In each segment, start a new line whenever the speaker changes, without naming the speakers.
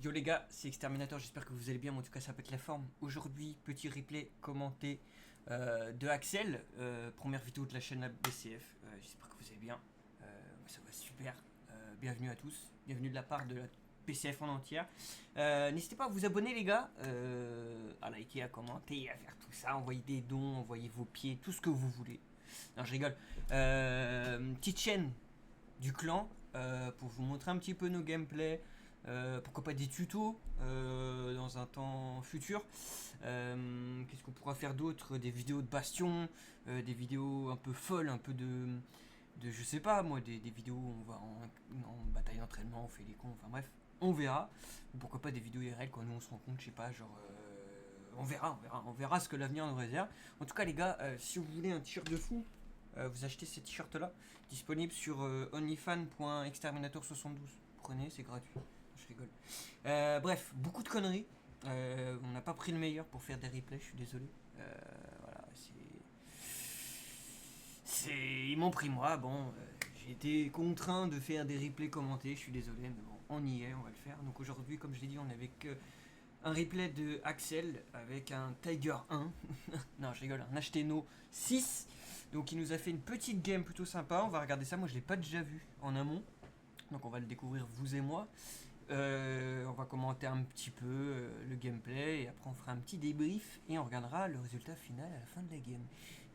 Yo les gars, c'est Exterminator, j'espère que vous allez bien, mais en tout cas ça pète la forme. Aujourd'hui, petit replay commenté de Axel, première vidéo de la chaîne BCF, j'espère que vous allez bien, ça va super, bienvenue à tous, bienvenue de la part de la BCF en entière. N'hésitez pas à vous abonner les gars, à liker, à commenter, à faire tout ça, envoyer des dons, envoyer vos pieds, tout ce que vous voulez. Non je rigole. Petite chaîne du clan pour vous montrer un petit peu nos gameplays. Pourquoi pas des tutos dans un temps futur. Qu'est-ce qu'on pourra faire d'autre? Des vidéos de bastion, des vidéos un peu folles, un peu de je sais pas moi, des vidéos où on va en bataille d'entraînement, on fait les cons, enfin bref, on verra. Ou pourquoi pas des vidéos IRL quand nous on se rend compte, je sais pas, genre on verra ce que l'avenir nous réserve. En tout cas les gars, si vous voulez un t-shirt de fou, vous achetez ces t-shirts là, disponible sur onlyfan.exterminator72. Prenez, c'est gratuit. Je rigole. Bref, beaucoup de conneries. On n'a pas pris le meilleur pour faire des replays, je suis désolé. Voilà, c'est. Ils m'ont pris moi, bon. J'ai été contraint de faire des replays commentés, je suis désolé, mais bon, on y est, on va le faire. Donc aujourd'hui, comme je l'ai dit, on est avec un replay de Axel avec un Tiger 1. Non, je rigole, un Ashteno 6. Donc il nous a fait une petite game plutôt sympa. On va regarder ça. Moi, je l'ai pas déjà vu en amont. Donc on va le découvrir vous et moi. On va commenter un petit peu le gameplay et après on fera un petit débrief et on regardera le résultat final à la fin de la game.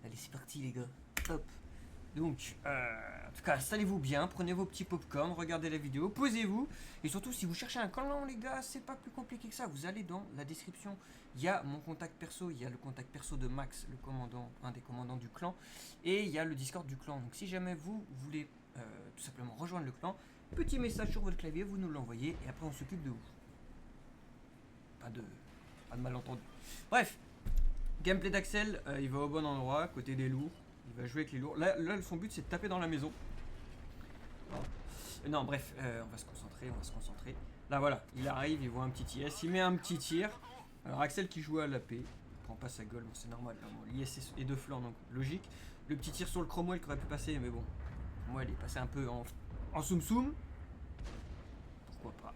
Allez, c'est parti les gars. Hop. Donc, en tout cas, installez-vous bien, prenez vos petits popcorn, regardez la vidéo, posez-vous. Et surtout, si vous cherchez un clan, les gars, c'est pas plus compliqué que ça. Vous allez dans la description. Il y a mon contact perso, il y a le contact perso de Max, le commandant, un des commandants du clan. Et il y a le Discord du clan. Donc, si jamais vous voulez tout simplement rejoindre le clan, petit message sur votre clavier, vous nous l'envoyez et après on s'occupe de vous. Pas de, pas de malentendu. Bref, gameplay d'Axel, il va au bon endroit, côté des lourds. Il va jouer avec les lourds. Là son but c'est de taper dans la maison. Non, bref, on va se concentrer. Là voilà, il arrive, il voit un petit IS, il met un petit tir. Alors Axel qui joue à l'AP, il prend pas sa gueule, bon, c'est normal. Bon, l'IS est de flanc, donc logique. Le petit tir sur le Cromwell qui aurait pu passer, mais bon, moi il est passé un peu en soum soum. Pourquoi pas.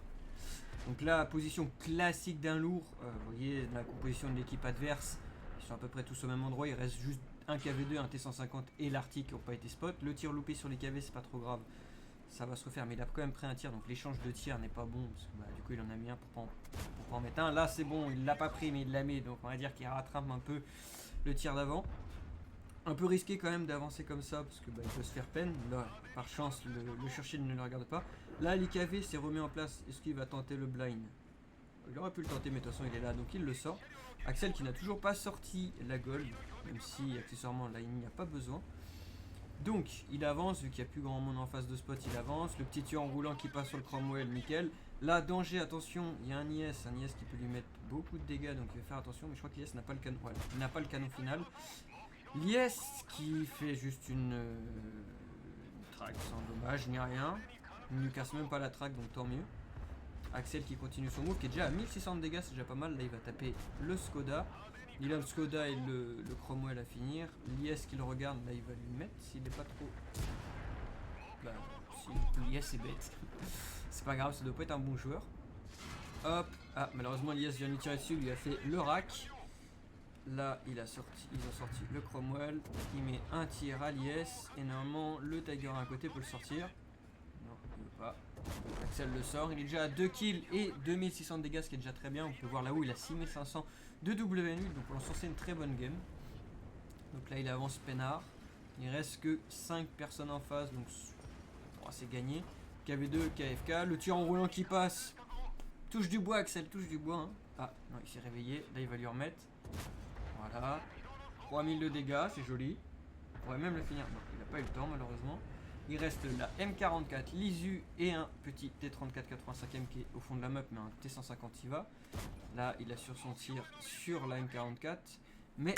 Donc là, position classique d'un lourd. Vous voyez la composition de l'équipe adverse. Ils sont à peu près tous au même endroit. Il reste juste un KV2, un T150 et l'Arctique qui n'ont pas été spot. Le tir loupé sur les KV, c'est pas trop grave. Ça va se refaire. Mais il a quand même pris un tir. Donc l'échange de tir n'est pas bon. Parce que, bah, du coup, il en a mis un pour pas en mettre un. Là, c'est bon. Il l'a pas pris, mais il l'a mis. Donc on va dire qu'il rattrape un peu le tir d'avant. Un peu risqué quand même d'avancer comme ça parce que bah, il peut se faire peine. Là, par chance, le Churchill ne le regarde pas. Là, l'IKV s'est remis en place. Est-ce qu'il va tenter le blind? Il aurait pu le tenter, mais de toute façon, il est là, donc il le sort. Axel qui n'a toujours pas sorti la gold, même si accessoirement là, il n'y a pas besoin. Donc, il avance, vu qu'il n'y a plus grand monde en face de spot, il avance. Le petit tuyau en roulant qui passe sur le Cromwell, nickel. Là, danger, attention, il y a un IS qui peut lui mettre beaucoup de dégâts, donc il va faire attention. Mais je crois que l'IS n'a pas le canon. Voilà, il n'a pas le canon final. L'IS qui fait juste une track sans dommage ni rien. Il ne casse même pas la track, donc tant mieux. Axel qui continue son move, qui est déjà à 1600 de dégâts, c'est déjà pas mal. Là, il va taper le Skoda. Il a le Skoda et le Cromwell à finir. L'IS qui le regarde, là, il va lui mettre s'il n'est pas trop. Bah, si l'IS est bête. C'est pas grave, ça doit pas être un bon joueur. Hop, ah, malheureusement, l'IS vient lui tirer dessus, il lui a fait le rack. Là, ils ont sorti le Cromwell. Il met un tir à l'IS. Et normalement, le Tiger à un côté peut le sortir. Non, il veut pas. Axel le sort. Il est déjà à 2 kills et 2600 de dégâts, ce qui est déjà très bien. On peut voir là où il a 6500 de WN8. Donc pour l'instant, c'est une très bonne game. Donc là, il avance peinard. Il reste que 5 personnes en face. Donc c'est gagné. KV2, KFK. Le tir en roulant qui passe. Touche du bois, Axel, touche du bois. Hein. Ah, non, il s'est réveillé. Là, il va lui remettre. Voilà. 3000 de dégâts, c'est joli. On pourrait même le finir. Bon, il n'a pas eu le temps malheureusement. Il reste la M44, l'ISU et un petit T34 85ème qui est au fond de la map, mais un T150 y va. Là, il assure son tir sur la M44. Mais,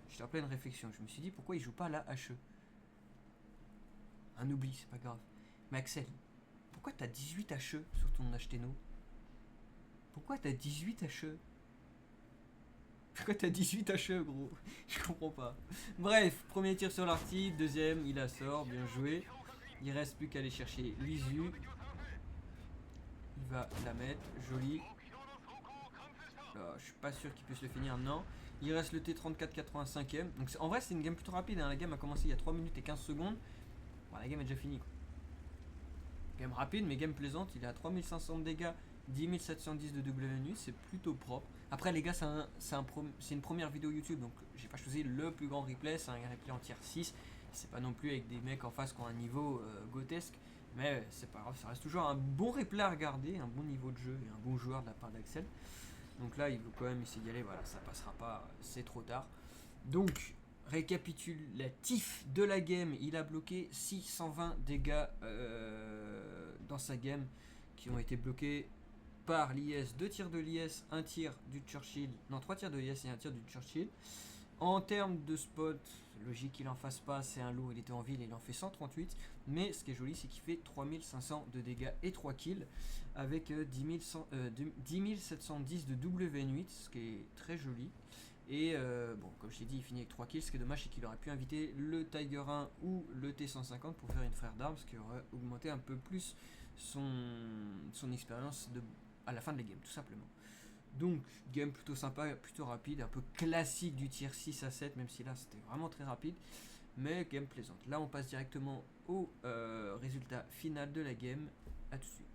j'étais en pleine réflexion. Je me suis dit, pourquoi il joue pas la HE? Un oubli, c'est pas grave. Mais Axel, pourquoi t'as 18 HE sur ton Ashteno? Pourquoi t'as 18 HE? Pourquoi t'as 18 HE, gros? Je comprends pas. Bref, premier tir sur l'arty, deuxième, il la sort, bien joué. Il reste plus qu'à aller chercher l'ISU. Il va la mettre, joli. Je suis pas sûr qu'il puisse le finir, non. Il reste le T34 85ème. Donc en vrai c'est une game plutôt rapide, hein. La game a commencé il y a 3 minutes et 15 secondes. Bon, la game est déjà finie quoi. Game rapide mais game plaisante, il est à 3500 de dégâts, 10 710 de WNU, c'est plutôt propre. Après les gars c'est une première vidéo YouTube, donc j'ai pas choisi le plus grand replay, c'est un replay en tier 6. C'est pas non plus avec des mecs en face qui ont un niveau grotesque, mais c'est pas grave, ça reste toujours un bon replay à regarder, un bon niveau de jeu et un bon joueur de la part d'Axel. Donc là il veut quand même essayer d'y aller, voilà, ça passera pas, c'est trop tard. Donc récapitulatif de la game, il a bloqué 620 dégâts dans sa game qui ont été bloqués par l'IS, 2 tirs de l'IS, 1 tir du Churchill, non 3 tirs de l'IS et 1 tir du Churchill. En termes de spot, logique qu'il en fasse pas, c'est un lourd, il était en ville et il en fait 138, mais ce qui est joli c'est qu'il fait 3500 de dégâts et 3 kills avec 10 710 de WN8, ce qui est très joli. Et bon, comme je t'ai dit, il finit avec 3 kills. Ce qui est dommage, c'est qu'il aurait pu inviter le Tiger 1 ou le T150 pour faire une frère d'armes, ce qui aurait augmenté un peu plus son expérience à la fin de la game, tout simplement. Donc, game plutôt sympa, plutôt rapide, un peu classique du tier 6 à 7, même si là c'était vraiment très rapide, mais game plaisante. Là, on passe directement au résultat final de la game. A tout de suite.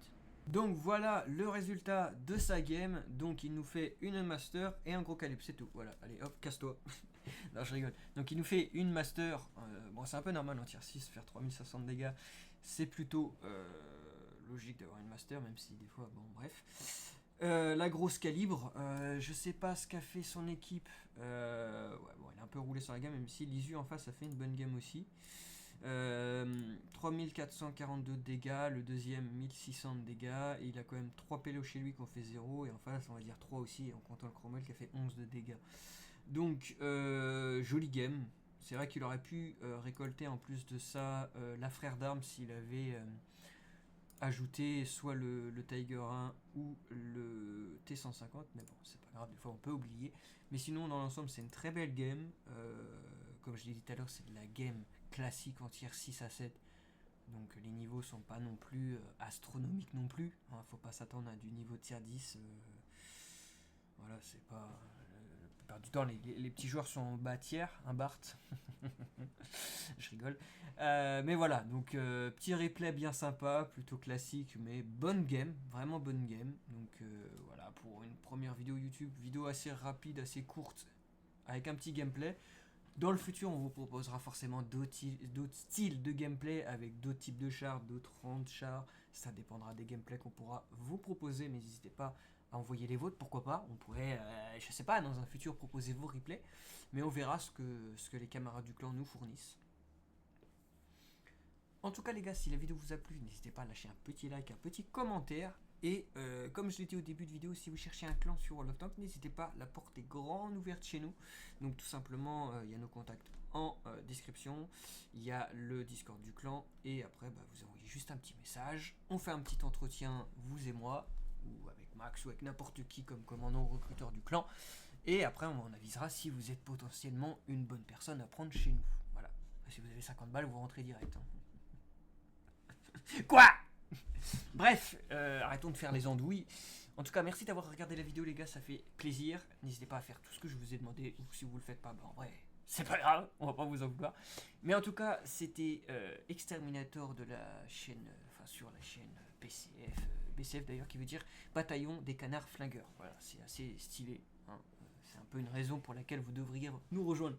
Donc voilà le résultat de sa game. Donc il nous fait une master et un gros calibre, c'est tout. Voilà, allez hop, casse-toi. Non, je rigole. Donc il nous fait une master. Bon, c'est un peu normal en tier 6, faire 3500 de dégâts. C'est plutôt logique d'avoir une master, même si des fois, bon, bref. La grosse calibre, je sais pas ce qu'a fait son équipe. Ouais, bon, il a un peu roulé sur la gamme, même si l'ISU en face a fait une bonne game aussi. 3442 de dégâts, le deuxième 1600 de dégâts, et il a quand même 3 pélos chez lui qui ont fait 0, et en face on va dire 3 aussi en comptant le Cromwell qui a fait 11 de dégâts. Donc joli game, c'est vrai qu'il aurait pu récolter en plus de ça la frère d'armes s'il avait ajouté soit le Tiger 1 ou le T150, mais bon c'est pas grave, des fois on peut oublier. Mais sinon dans l'ensemble c'est une très belle game, comme je l'ai dit tout à l'heure c'est de la game classique en tier 6 à 7, donc les niveaux sont pas non plus astronomiques non plus, hein, faut pas s'attendre à du niveau tier 10, voilà c'est pas... la plupart du temps les petits joueurs sont bas tiers, un Bart, je rigole, mais voilà, donc petit replay bien sympa, plutôt classique, mais bonne game, vraiment bonne game, donc voilà pour une première vidéo YouTube, vidéo assez rapide, assez courte, avec un petit gameplay. Dans le futur, on vous proposera forcément d'autres styles de gameplay avec d'autres types de chars, d'autres rangs de chars. Ça dépendra des gameplays qu'on pourra vous proposer, mais n'hésitez pas à envoyer les vôtres, pourquoi pas. On pourrait, je sais pas, dans un futur proposer vos replays, mais on verra ce que les camarades du clan nous fournissent. En tout cas les gars, si la vidéo vous a plu, n'hésitez pas à lâcher un petit like, un petit commentaire. Et comme je l'ai dit au début de vidéo, si vous cherchez un clan sur World of Tanks, n'hésitez pas, la porte est grande ouverte chez nous. Donc tout simplement, il y a nos contacts en description, il y a le Discord du clan, et après vous envoyez juste un petit message, on fait un petit entretien, vous et moi, ou avec Max, ou avec n'importe qui comme commandant ou recruteur du clan, et après on avisera si vous êtes potentiellement une bonne personne à prendre chez nous. Voilà, si vous avez 50 balles, vous rentrez direct. Hein. Quoi? Bref, arrêtons de faire les andouilles. En tout cas, merci d'avoir regardé la vidéo les gars, ça fait plaisir. N'hésitez pas à faire tout ce que je vous ai demandé, ou si vous le faites pas, en vrai, c'est pas grave, on va pas vous en vouloir. Mais en tout cas, c'était Exterminator de la chaîne, sur la chaîne BCF, BCF d'ailleurs qui veut dire Bataillon des Canards Flingueurs. Voilà, c'est assez stylé, hein. C'est un peu une raison pour laquelle vous devriez nous rejoindre,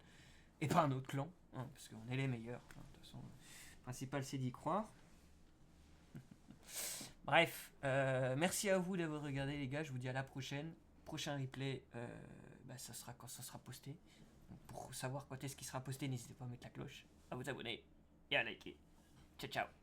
et pas un autre clan, hein, parce qu'on est les meilleurs. Hein, de toute façon, le principal c'est d'y croire. Bref, merci à vous d'avoir regardé les gars, je vous dis à la prochaine. Prochain replay, ça sera quand ça sera posté. Donc, pour savoir quand est-ce qu'il sera posté, n'hésitez pas à mettre la cloche, à vous abonner et à liker. Ciao ciao.